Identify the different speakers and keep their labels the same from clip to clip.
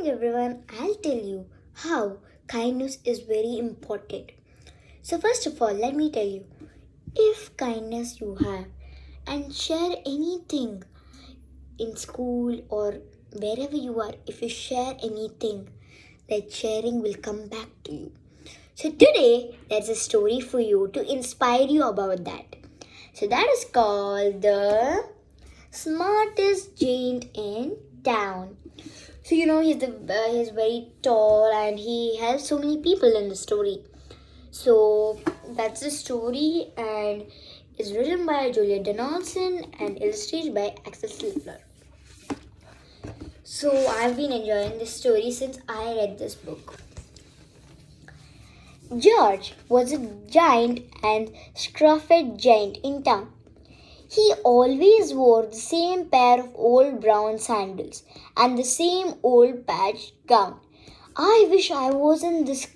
Speaker 1: morning, everyone. I'll tell you how kindness is very important. So, first of all, let me tell you if kindness you have and share anything in school or wherever you are, if you share anything, that sharing will come back to you. So, today there's a story for you to inspire you about that. So, that is called the smartest giant in town. So he's very tall and he helps so many people in the story. So that's the story and is written by Julia Donaldson and illustrated by Axel Sliffler. So I've been enjoying this story since I read this book. George was a giant and scruffy giant in town. He always wore the same pair of old brown sandals and the same old patched gown. I wish I wasn't this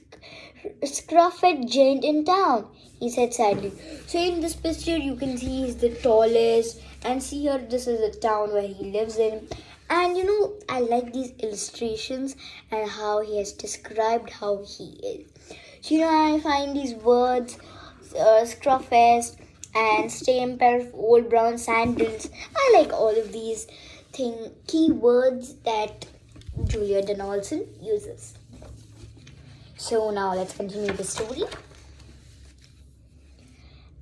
Speaker 1: scruffy giant in town, he said sadly. So in this picture you can see he's the tallest and see here this is the town where he lives in. And I like these illustrations and how he has described how he is. So I find these words, scruffest and same pair of old brown sandals. I like all of these keywords that Julia Donaldson uses. So now let's continue the story.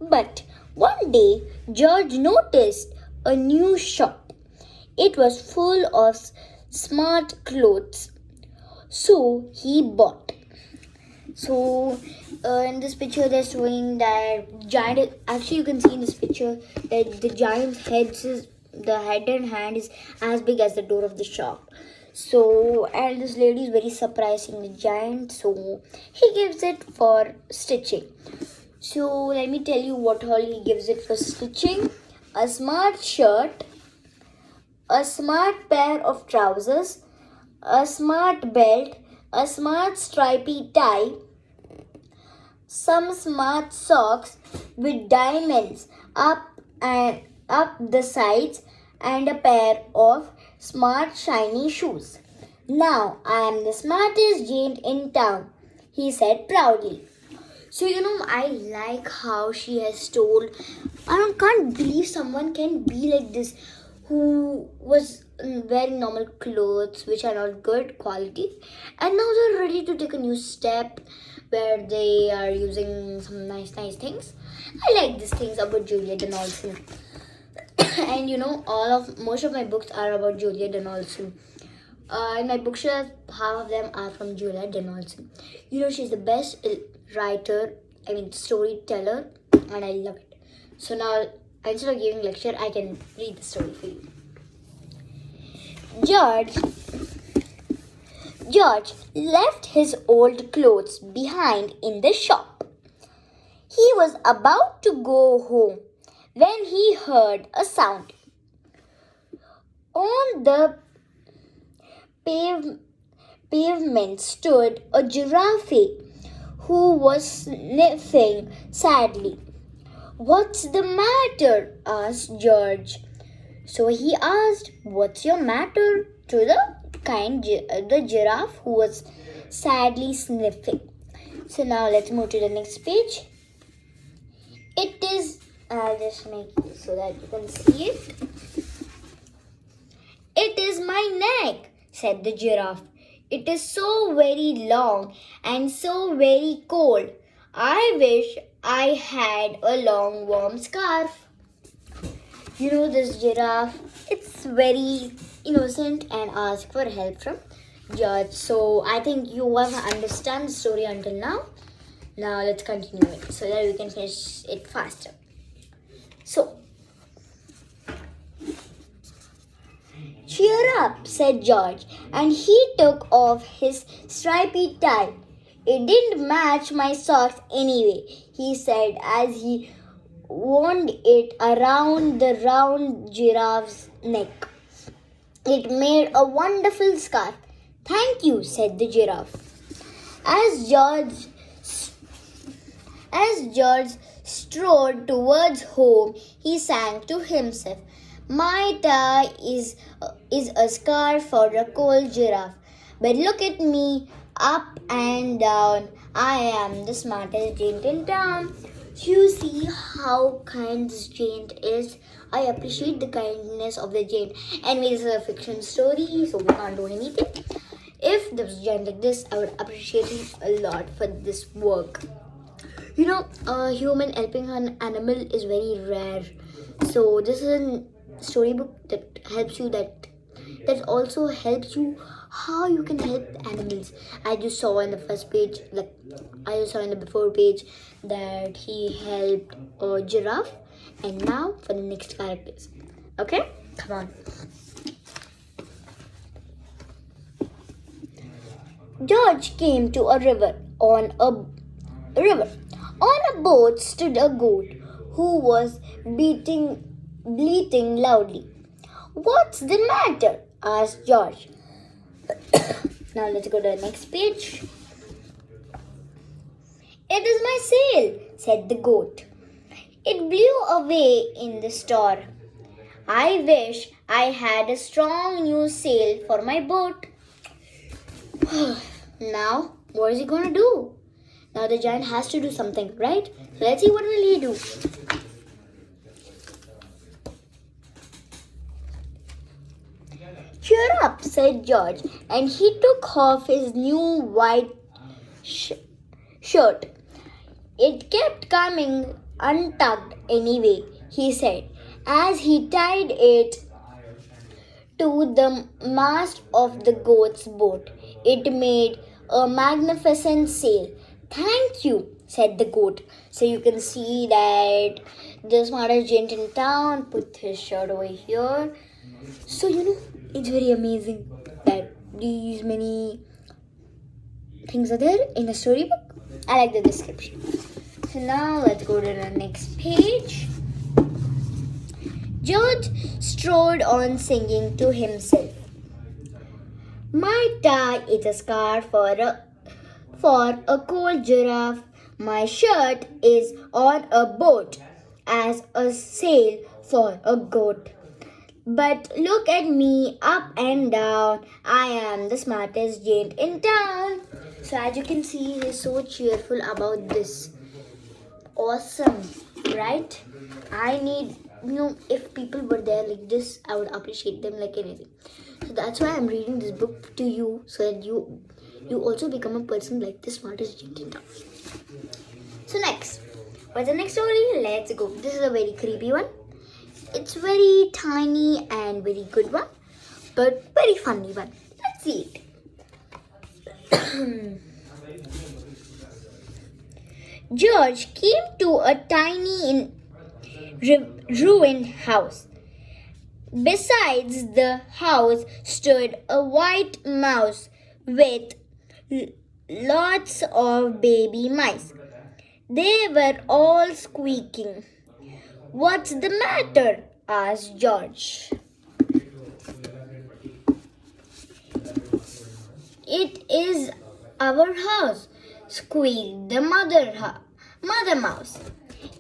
Speaker 1: But one day, George noticed a new shop. It was full of smart clothes. So he bought. So in this picture they're showing that giant, actually you can see in this picture that the giant's the head and hand is as big as the door of the shop. So and this lady is very surprising the giant, so he gives it for stitching. So let me tell you what all he gives it for stitching. A smart shirt, a smart pair of trousers, a smart belt, a smart stripy tie, some smart socks with diamonds up the sides, and a pair of smart shiny shoes. Now I am the smartest giant in town, he said proudly. So I like how she has told. Can't believe someone can be like this, who was wearing normal clothes which are not good quality, and now they're ready to take a new step where they are using some nice things. I like these things about Julia Donaldson. And most of my books are about Julia Donaldson. In my bookshelf, half of them are from Julia Donaldson. She's the best storyteller, and I love it. So now, instead of giving lecture, I can read the story for you. George left his old clothes behind in the shop. He was about to go home when he heard a sound. On the pavement stood a giraffe who was sniffing sadly. "What's the matter?" asked George. So he asked, "What's your matter?" to the giraffe who was sadly sniffing. So now let's move to the next page. I'll just make it so that you can see it. "It is my neck," said the giraffe. "It is so very long and so very cold. I wish I had a long warm scarf." This giraffe, it's very innocent and asks for help from George. So I think you have understand the story until now. Now let's continue it so that we can finish it faster. So, "Cheer up," said George, and he took off his stripy tie. "It didn't match my socks anyway," he said as he wound it around the round giraffe's neck. "It made a wonderful scarf." "Thank you," said the giraffe. As George strode towards home, he sang to himself, "My tie is a scarf for a cold giraffe. But look at me, up and down. I am the smartest giant in town. You see how kind this giant is? I appreciate the kindness of the giant. Anyway, this is a fiction story, so we can't do anything. If there was a giant like this, I would appreciate him a lot for this work. You know, a human helping an animal is very rare. So this is a storybook that helps you that also helps you how you can help animals. I just saw in the first page, like I just saw in the before page that he helped a giraffe, and now for the next characters. Okay, come on. George came to a river. On a boat stood a goat who was bleating loudly. What's the matter? Asked George. Now let's go to the next page. It is my sail, said the goat. It blew away in the storm. I wish I had a strong new sail for my boat. Now, what is he going to do? Now the giant has to do something, right? So let's see what will he do. Cheer up, said George, and he took off his new white shirt. It kept coming untucked anyway, he said, as he tied it to the mast of the goat's boat. It made a magnificent sail. Thank you, said the goat. So you can see that the smartest giant in town put his shirt over here. So it's very amazing that these many things are there in a storybook. I like the description. So now let's go to the next page. George strode on singing to himself. My tie is a scarf for a cold giraffe. My shirt is on a boat as a sail for a goat. But look at me, up and down. I am the smartest giant in town. So as you can see, he's so cheerful about this. Awesome, right? I need, if people were there like this, I would appreciate them like anything. So that's why I'm reading this book to you, so that you also become a person like the smartest giant in town. So next, what's the next story? Let's go. This is a very creepy one. It's very tiny and very good one, but very funny one. Let's see it. George came to a tiny ruined house. Besides the house stood a white mouse with lots of baby mice. They were all squeaking. What's the matter? Asked George. It is our house, squeaked the mother mouse.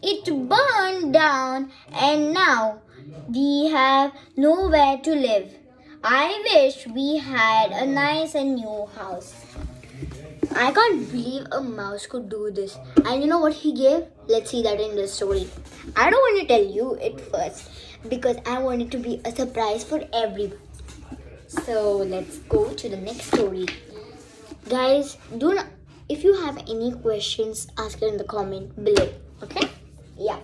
Speaker 1: It burned down and now we have nowhere to live. I wish we had a nice and new house. I can't believe a mouse could do this. And you know what he gave? Let's see that in the story. I don't want to tell you it first because I want it to be a surprise for everyone. So let's go to the next story. Guys, if you have any questions, ask it in the comment below. Okay? Yeah.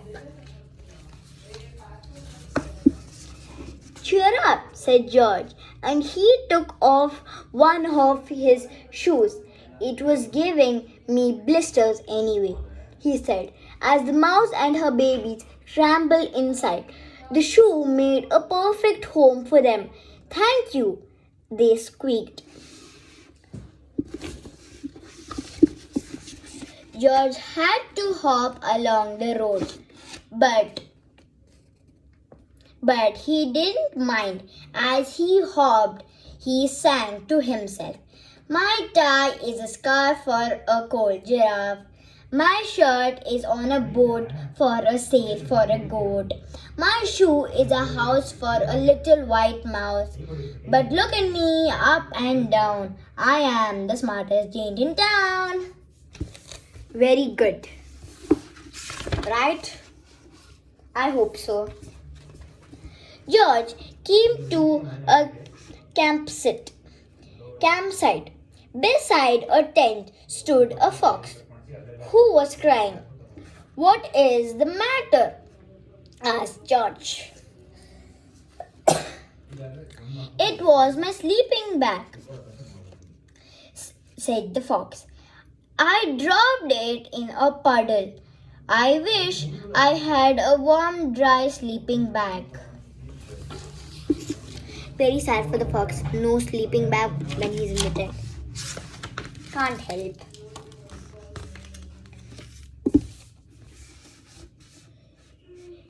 Speaker 1: Cheer up, said George, and he took off one of his shoes. It was giving me blisters anyway, he said, as the mouse and her babies scrambled inside. The shoe made a perfect home for them. Thank you, they squeaked. George had to hop along the road, but he didn't mind. As he hopped, he sang to himself. My tie is a scarf for a cold giraffe. My shirt is on a boat for a sail for a goat. My shoe is a house for a little white mouse. But look at me, up and down. I am the smartest giant in town. Very good. Right? I hope so. George came to a campsite. Beside a tent stood a fox who was crying. What is the matter? Asked George. It was my sleeping bag, said the fox. I dropped it in a puddle. I wish I had a warm, dry sleeping bag. Very sad for the fox. No sleeping bag when he's in the tent. Can't help.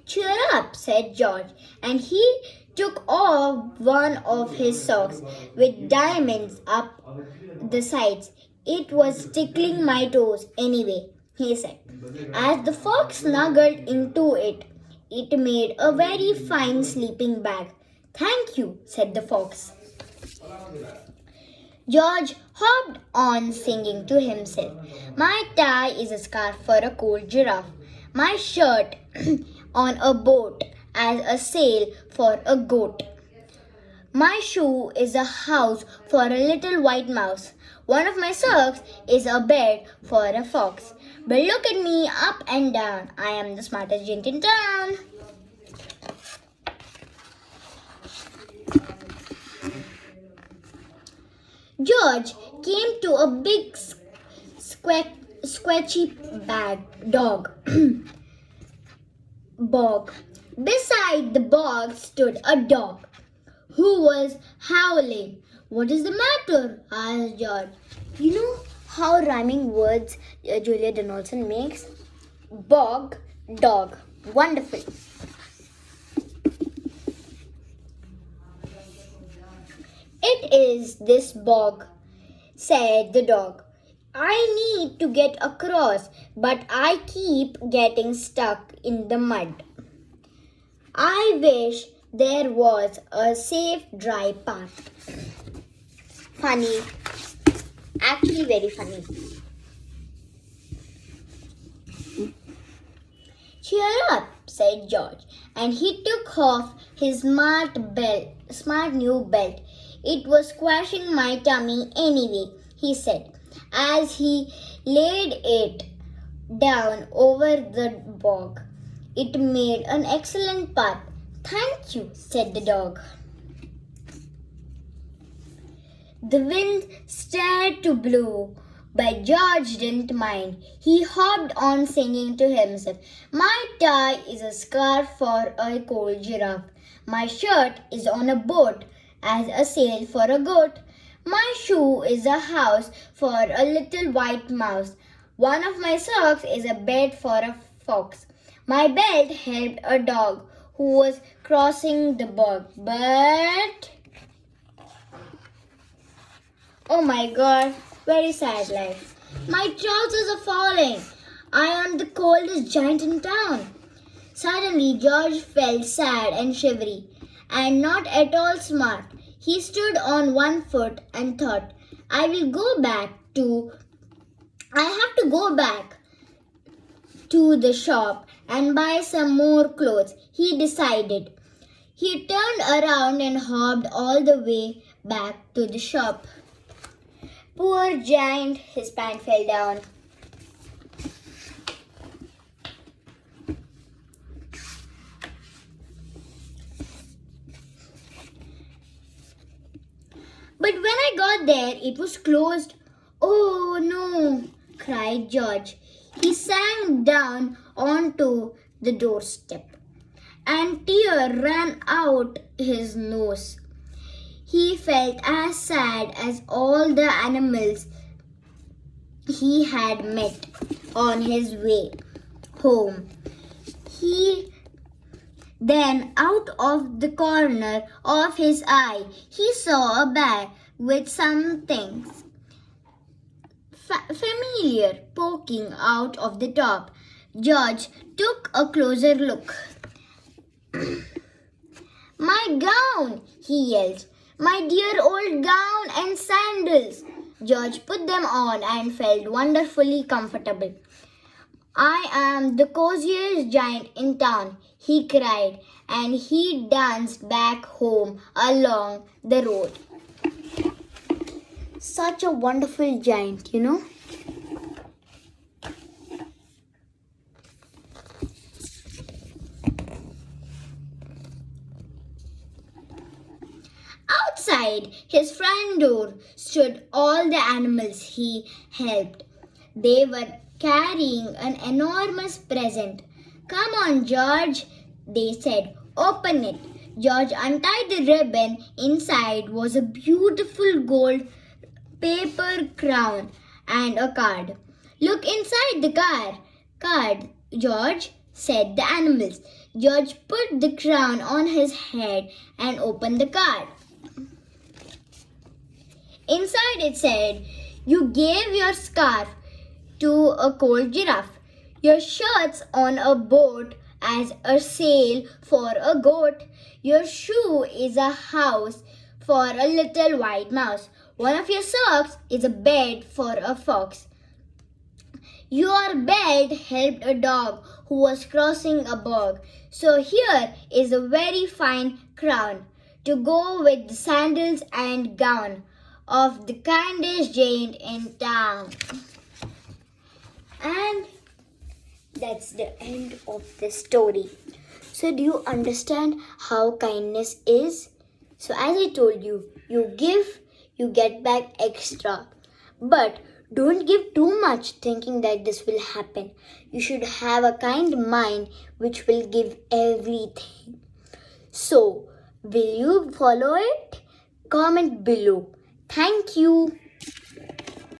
Speaker 1: Cheer up, said George, and he took off one of his socks with diamonds up the sides. It was tickling my toes anyway, he said. As the fox snuggled into it, it made a very fine sleeping bag. Thank you, said the fox. George hopped on, singing to himself. My tie is a scarf for a cold giraffe. My shirt on a boat as a sail for a goat. My shoe is a house for a little white mouse. One of my socks is a bed for a fox. But look at me up and down. I am the smartest giant in town. George came to a big squatchy dog. Bog. Beside the bog stood a dog who was howling. What is the matter? Asked George. You know how rhyming words Julia Donaldson makes? Bog, dog. Wonderful. It is this bog, said the dog. I need to get across, but I keep getting stuck in the mud. I wish there was a safe, dry path. Funny. Actually, very funny. Cheer up, said George, and he took off his smart new belt. It was squashing my tummy anyway, he said, as he laid it down over the bog. It made an excellent path. Thank you, said the dog. The wind started to blow, but George didn't mind. He hopped on, singing to himself. My tie is a scarf for a cold giraffe. My shirt is on a boat as a sail for a goat. My shoe is a house for a little white mouse. One of my socks is a bed for a fox. My belt helped a dog who was crossing the bog. But... oh my God, very sad life. My trousers are falling. I am the coldest giant in town. Suddenly, George felt sad and shivery and not at all smart. He stood on one foot and thought, I have to go back to the shop and buy some more clothes, he decided. He turned around and hopped all the way back to the shop. Poor giant, his pant fell down. But when I got there, it was closed. Oh no, cried George. He sank down onto the doorstep, and tears ran out his nose. He felt as sad as all the animals he had met on his way home. Then, out of the corner of his eye, he saw a bag with something familiar poking out of the top. George took a closer look. My gown, he yelled. My dear old gown and sandals. George put them on and felt wonderfully comfortable. I am the coziest giant in town, he cried, and he danced back home along the road. Such a wonderful giant, you know. Outside his front door stood all the animals he helped. They were carrying an enormous present. Come on, George, they said. Open it. George untied the ribbon. Inside was a beautiful gold paper crown and a card. Look inside the card, George, said the animals. George put the crown on his head and opened the card. Inside it said, you gave your scarf to a cold giraffe, your shirts on a boat as a sail for a goat, your shoe is a house for a little white mouse, one of your socks is a bed for a fox. Your belt helped a dog who was crossing a bog. So here is a very fine crown to go with the sandals and gown of the kindest giant in town. And that's the end of the story. So do you understand how kindness is? So as I told you, you give, you get back extra. But don't give too much thinking that this will happen. You should have a kind mind which will give everything. So, will you follow it? Comment below. Thank you.